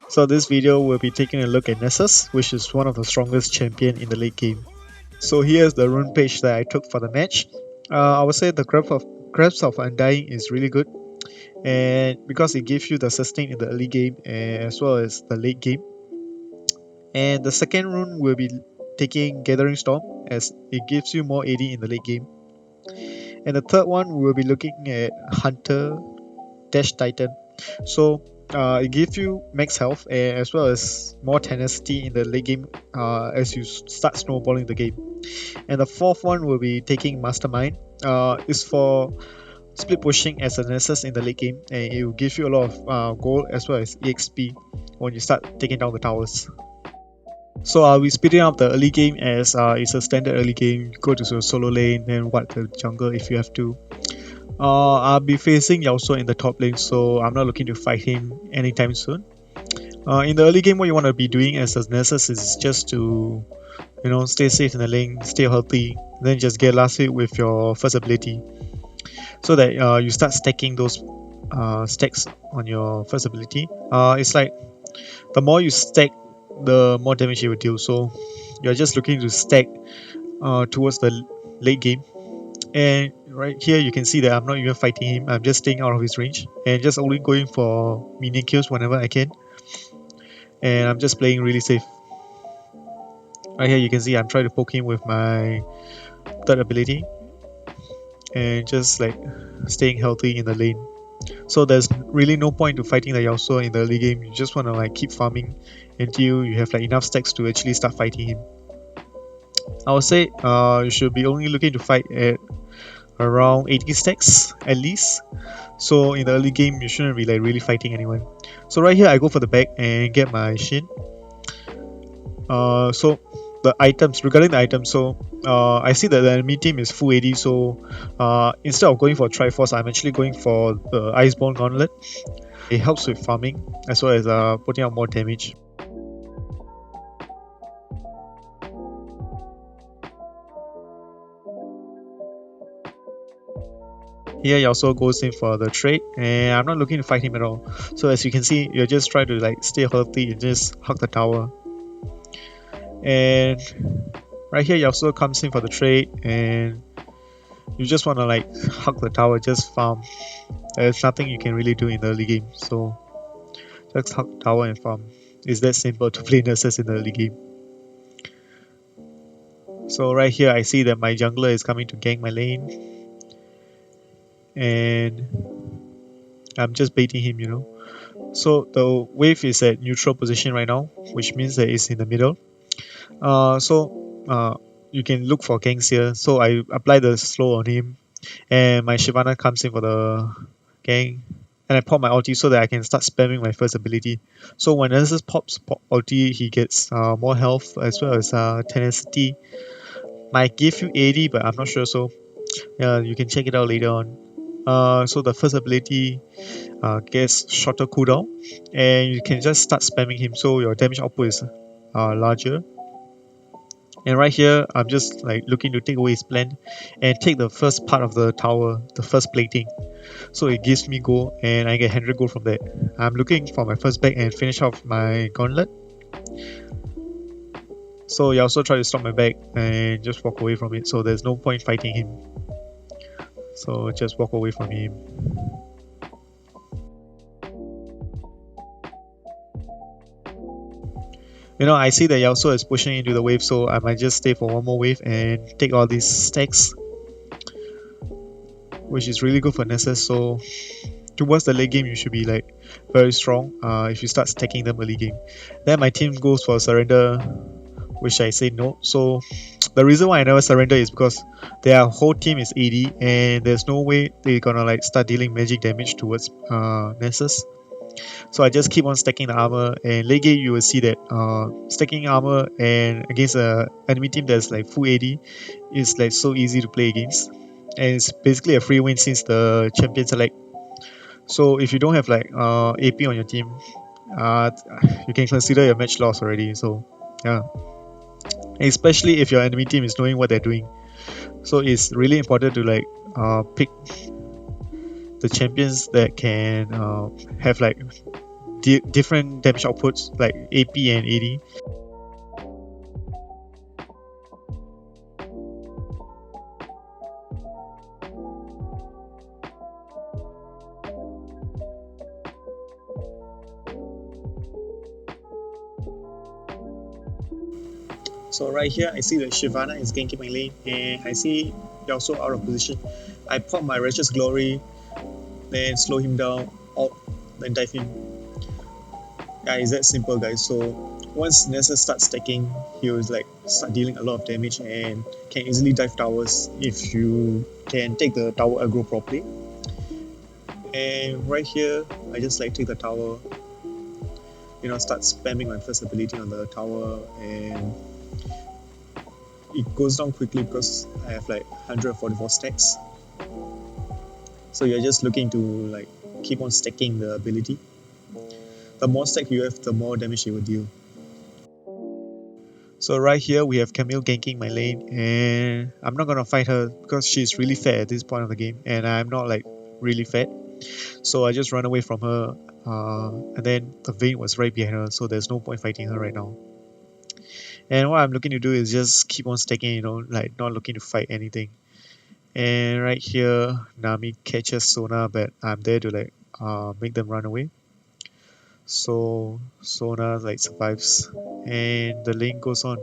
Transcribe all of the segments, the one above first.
So this video will be taking a look at Nasus, which is one of the strongest champion in the late game. So here's the rune page that I took for the match. I would say the Grasp of Undying is really good, and because it gives you the sustain in the early game as well as the late game. And the second rune will be taking Gathering Storm, as it gives you more AD in the late game. And the third one we'll be looking at Hunter Dash Titan. So it gives you max health as well as more tenacity in the late game as you start snowballing the game. And the fourth one will be taking Mastermind. It's for split pushing as a Nasus in the late game, and it will give you a lot of gold as well as EXP when you start taking down the towers. So I'll be speeding up the early game as it's a standard early game. You go to the solo lane, then wipe the jungle if you have to. I'll be facing Yasuo in the top lane, so I'm not looking to fight him anytime soon. In the early game, what you want to be doing as a Nasus is just to, stay safe in the lane, stay healthy, then just get last hit with your first ability, so that you start stacking those stacks on your first ability. It's like the more you stack, the more damage it will deal. So you're just looking to stack towards the late game. And right here you can see that I'm not even fighting him, I'm just staying out of his range and just only going for minion kills whenever I can. And I'm just playing really safe. Right here you can see I'm trying to poke him with my third ability and just like staying healthy in the lane. So there's really no point to fighting the Yasuo in the early game. You just want to like keep farming until you have like enough stacks to actually start fighting him. I would say you should be only looking to fight at around 80 stacks at least. So in the early game you shouldn't be like really fighting anyone. So right here I go for the back and get my Shin. So the items, regarding the items, so I see that the enemy team is full AD, so instead of going for Triforce, I'm actually going for the Iceborne Gauntlet. It helps with farming as well as putting out more damage. Here he also goes in for the trade, and I'm not looking to fight him at all. So as you can see, you're just trying to like stay healthy and just hug the tower. And right here, he also comes in for the trade, and you just want to like hug the tower, just farm. There's nothing you can really do in the early game, so just hug the tower and farm. It's that simple to play Nasus in the early game. So right here, I see that my jungler is coming to gank my lane, and I'm just baiting him. So the wave is at neutral position right now, which means that it's in the middle. So you can look for ganks here. So I apply the slow on him, and my Shyvana comes in for the gank, and I pop my ulti so that I can start spamming my first ability. So when Nasus pops ulti, he gets more health as well as tenacity. Might give you 80, but I'm not sure. So yeah, you can check it out later on. So the first ability gets shorter cooldown, and you can just start spamming him, so your damage output is larger. And right here, I'm just like looking to take away his plan and take the first part of the tower, the first plating. So it gives me gold, and I get 100 gold from that. I'm looking for my first back and finish off my gauntlet. So he also tried to stop my back and just walk away from it. So there's no point fighting him. So just walk away from him. I see that Yasuo is pushing into the wave, so I might just stay for one more wave and take all these stacks, which is really good for Nasus. So towards the late game, you should be like very strong if you start stacking them early game. Then my team goes for surrender, which I say no. So the reason why I never surrender is because their whole team is AD, and there's no way they're gonna like start dealing magic damage towards Nasus. So I just keep on stacking the armor, and late game you will see that stacking armor and against a enemy team that's like full AD is like so easy to play against, and it's basically a free win since the champion select. So if you don't have like AP on your team, you can consider your match loss already. So yeah, especially if your enemy team is knowing what they're doing. So it's really important to like pick the champions that can have like different damage outputs like AP and AD. So right here, I see that Shyvana is ganking my lane, and I see Yasuo out of position. I pop my Righteous Glory, then slow him down, out, then dive him. Yeah, it's that simple, guys. So once Nasus starts stacking, he will like start dealing a lot of damage and can easily dive towers if you can take the tower aggro properly. And right here, I just like take the tower, start spamming my first ability on the tower, and it goes down quickly because I have like 144 stacks. So you're just looking to like keep on stacking the ability. The more stack you have, the more damage it will deal. So right here we have Camille ganking my lane, and I'm not gonna fight her because she's really fat at this point of the game, and I'm not like really fat. So I just run away from her, and then the Vayne was right behind her, so there's no point fighting her right now. And what I'm looking to do is just keep on stacking, like not looking to fight anything. And right here, Nami catches Sona, but I'm there to like make them run away. So Sona like survives, and the lane goes on.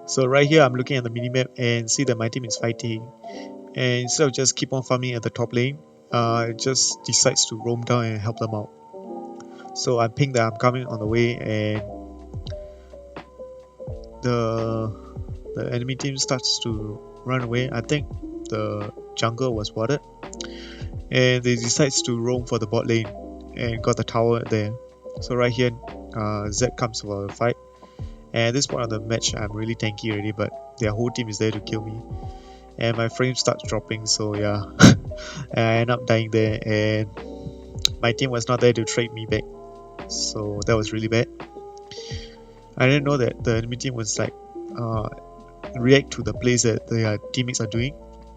So right here, I'm looking at the minimap and see that my team is fighting. And instead of just keep on farming at the top lane, it just decides to roam down and help them out. So I ping that I'm coming on the way, and the enemy team starts to run away. I think the jungle was warded, and they decides to roam for the bot lane and got the tower there. So right here, Zed comes for a fight. And at this point of the match, I'm really tanky already, but their whole team is there to kill me. And my frame starts dropping, so yeah. And I end up dying there, and my team was not there to trade me back. So that was really bad. I didn't know that the enemy team was like react to the plays that their teammates are doing,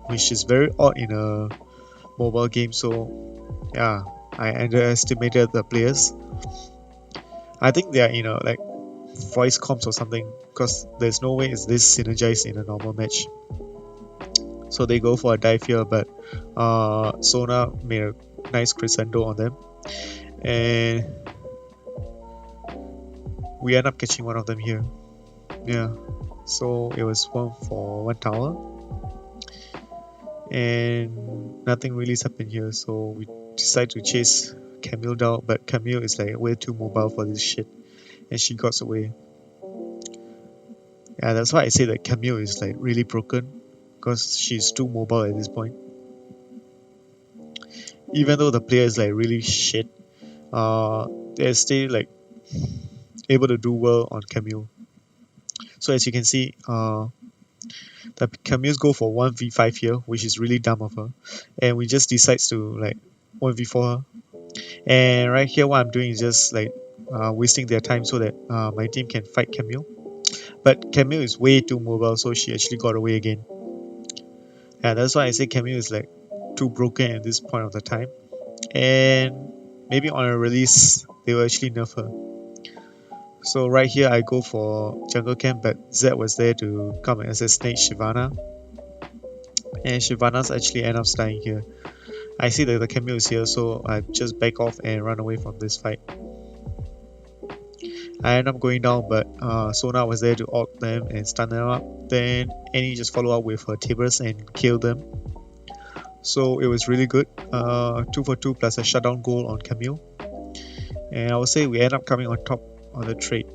which is very odd in a mobile game. So yeah, I underestimated the players. I think they are like voice comms or something, because there's no way it's this synergized in a normal match. So they go for a dive here, but Sona made a nice crescendo on them, and we end up catching one of them here. Yeah, so it was 1 for 1 tower, and nothing really happened here. So we decide to chase Camille down, but Camille is like way too mobile for this shit, and she got away. Yeah, that's why I say that Camille is like really broken, because she's too mobile at this point. Even though the player is like really shit, they're still like able to do well on Camille. So as you can see, the Camille's go for 1v5 here, which is really dumb of her, and we just decides to like 1v4 her. And right here, what I'm doing is just like wasting their time so that my team can fight Camille. But Camille is way too mobile, so she actually got away again. Yeah, that's why I say Camille is like too broken at this point of the time. And maybe on a release they will actually nerf her. So right here I go for jungle camp, but Zed was there to come and assassinate Shyvana, and Shyvana's actually end up dying here. I see that the Camille is here, so I just back off and run away from this fight. I end up going down, but Sona was there to ult them and stun them up. Then Annie just follow up with her Tibers and kill them. So it was really good. 2 for 2 plus a shutdown goal on Camille. And I would say we end up coming on top on the trade.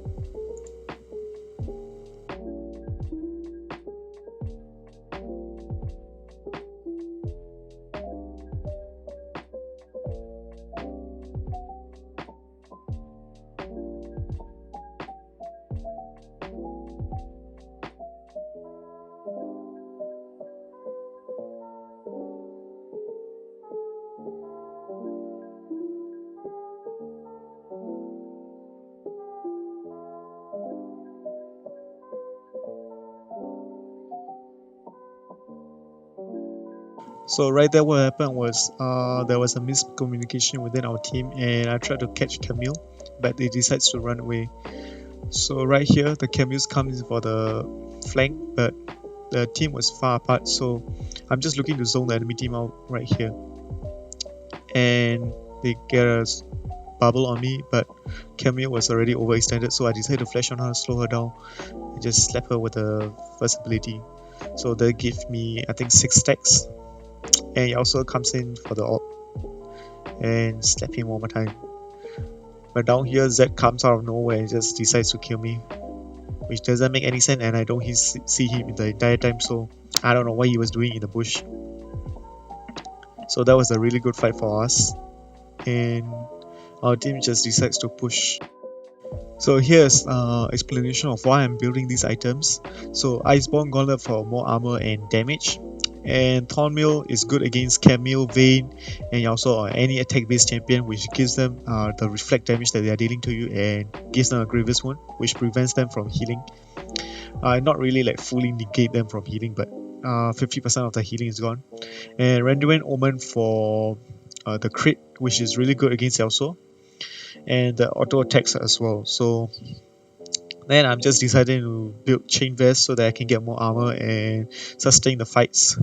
So right there what happened was there was a miscommunication within our team, and I tried to catch Camille, but they decides to run away. So right here the Camille's comes for the flank, but the team was far apart, so I'm just looking to zone the enemy team out right here. And they get a bubble on me, but Camille was already overextended, so I decided to flash on her, slow her down, and just slap her with the first ability. So that gave me I think 6 stacks. And he also comes in for the ult and slap him one more time. But down here Zed comes out of nowhere and just decides to kill me, which doesn't make any sense, and I don't see him the entire time, so I don't know what he was doing in the bush. So that was a really good fight for us, and our team just decides to push. So here's explanation of why I'm building these items. So Iceborne Gauntlet for more armor and damage, and Thornmail is good against Camille, Vayne, and also any attack based champion, which gives them the reflect damage that they are dealing to you and gives them a grievous wound, which prevents them from healing. Not really like fully negate them from healing, but 50% of the healing is gone. And Renduin Omen for the crit, which is really good against Yasuo, and the auto attacks as well. So then I'm just deciding to build Chain Vest so that I can get more armor and sustain the fights.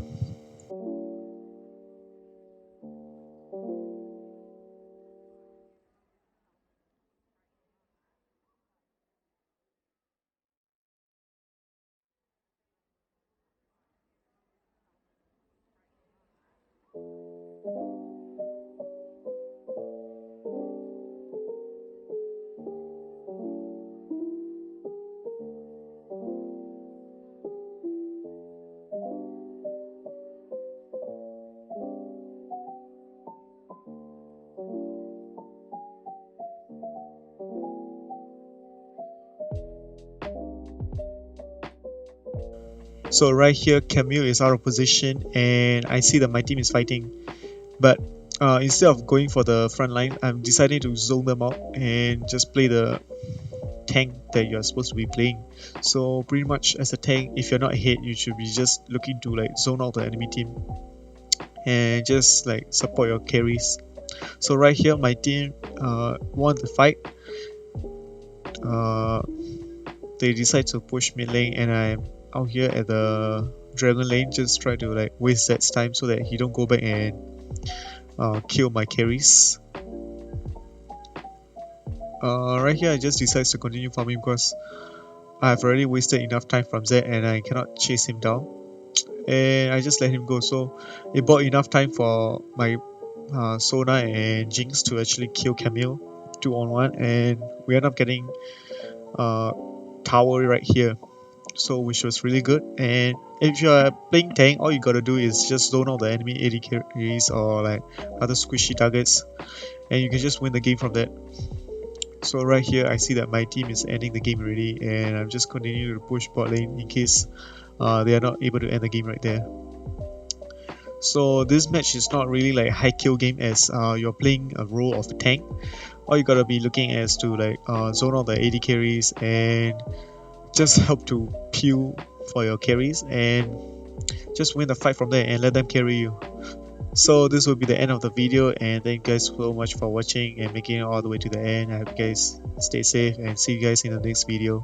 So right here Camille is out of position and I see that my team is fighting, but instead of going for the front line, I'm deciding to zone them out and just play the tank that you're supposed to be playing. So pretty much as a tank, if you're not ahead, you should be just looking to like zone out the enemy team and just like support your carries. So right here my team won the fight. They decide to push mid lane and I'm out here at the dragon lane, just try to like waste Zed's time so that he don't go back and kill my carries. Right here I just decided to continue farming because I've already wasted enough time from Zed and I cannot chase him down, and I just let him go. So it bought enough time for my Sona and Jinx to actually kill Camille 2-on-1, and we end up getting tower right here, so which was really good. And if you're playing tank, all you gotta do is just zone out the enemy AD carries or like other squishy targets, and you can just win the game from that. So right here I see that my team is ending the game already, and I'm just continuing to push bot lane in case they are not able to end the game right there. So this match is not really like high kill game, as you're playing a role of a tank. All you gotta be looking as to like zone out the AD carries and just help to peel for your carries and just win the fight from there and let them carry you. So this will be the end of the video, and thank you guys so much for watching and making it all the way to the end. I hope you guys stay safe and see you guys in the next video.